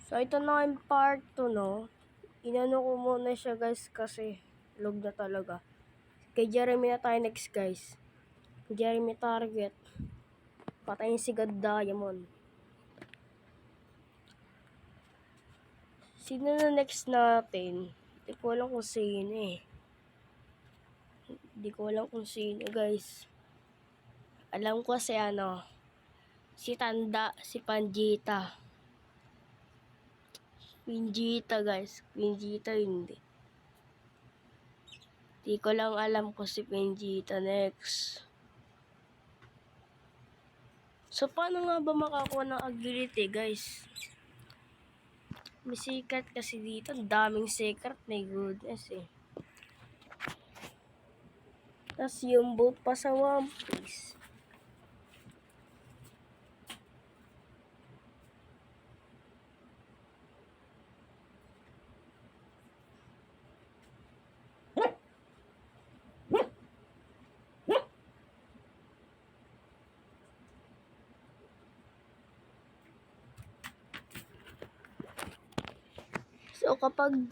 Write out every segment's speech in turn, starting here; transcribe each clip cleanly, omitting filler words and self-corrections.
So, ito na yung part 2, no? Inano ko muna siya, guys, kasi log na talaga. Kay Jeremy na tayo next, guys. Jeremy target. Patayin si God Diamond. Sino na next natin? Hindi ko alam kung sino eh. Hindi ko alam kung sino, guys. Alam ko si si Tanda, si Panjita. Pinjita, guys. Pinjita hindi. Di ko lang alam kung si Pinjita next. So, paano nga ba makakuha ng agility, guys? May secret kasi dito. Daming secret. My goodness, eh. Tapos yung boat pa sa One Piece. So, kapag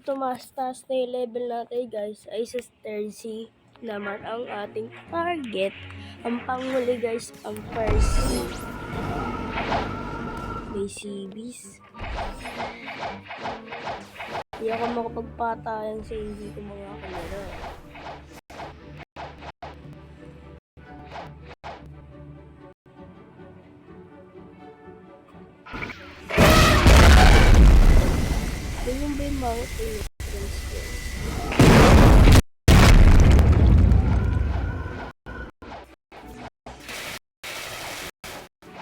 tumaas-taas na yung level natin, guys, ay sa third sea naman ang ating target. Ang panghuli, guys, ang first sea. May CBs. Hindi ako makapagpatayan sa hindi ko mga kamera. Ganyan ba yung mga electrons ko?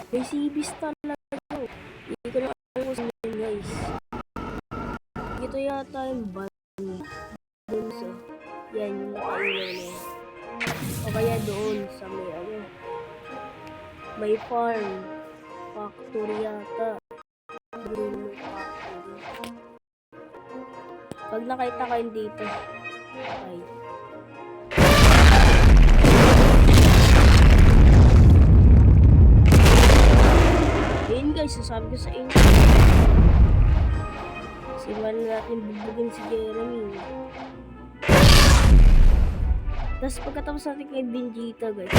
May CBs talaga. Hindi ko na alam kung sino yun, guys. Ito yata yung band. Doon sa. Yan, yung nakailan na. O kaya doon sa may farm. Factory yata. Bruno Factory. Pag nakita kayo dito. Okay. Ayun guys, sasabi ko sa inyo. Simulan natin bubugin si Jeremy. Tapos pagkatapos natin kay Benjita, guys.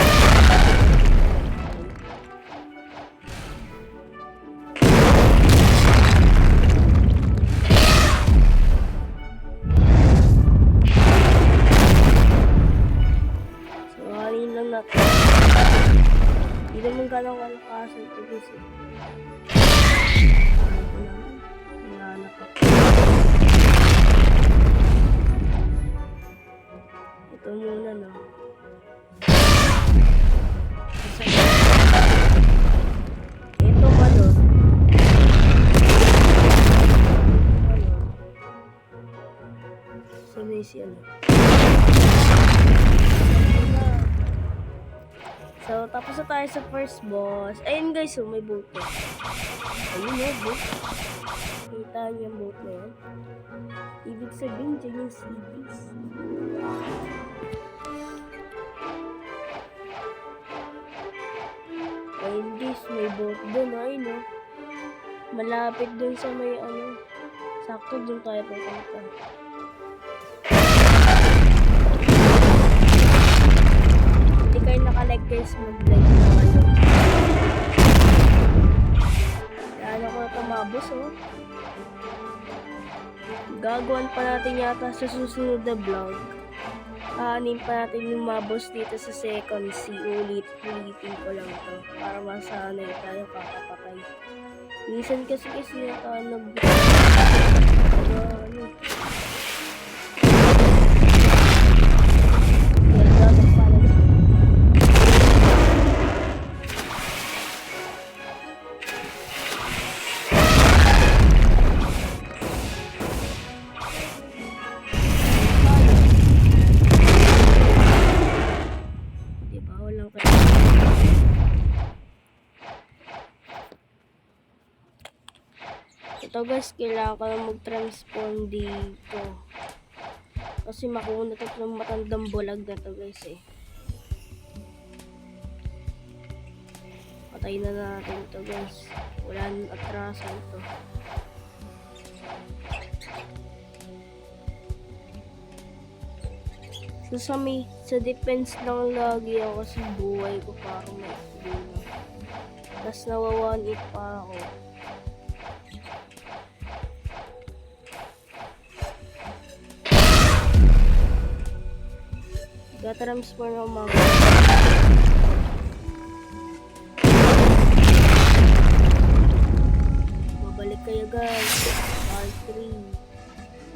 So, halin lang natin. Hindi naman gano'ng kalakasan ito, guys. Wala na pa. Ito muna, no? Ito ba, no? Si So, tapos na tayo sa first boss. Ayun guys, so may boat na. Ayun yung boat. Kita niyo yung boat na yan. Ibig sabihin dyan yung CBs. Ayun guys, may boat dun. Ayun no. Malapit dun sa may sakto dun tayo pupunta. Hindi kayo nakalike guys, mag-like na kayo. Lalo ko na tumabos Gagawin pa natin yata sa susunod na vlog. Aanin pa natin yung mabos dito sa second sea. Ulitin ko lang to para masanay tayo kakapatay. Minsan kasi ito guys, kailangan ko na mag-transform dito. Kasi makuha na ito ng matandang bulag na to guys eh. Patay na natin ito guys. Wala nang atrasan ito. Sa defense lang lagi ako kasi buhay ko parang maikli na. Tapos nawawan it pa ako. Gatrams pa na umaga.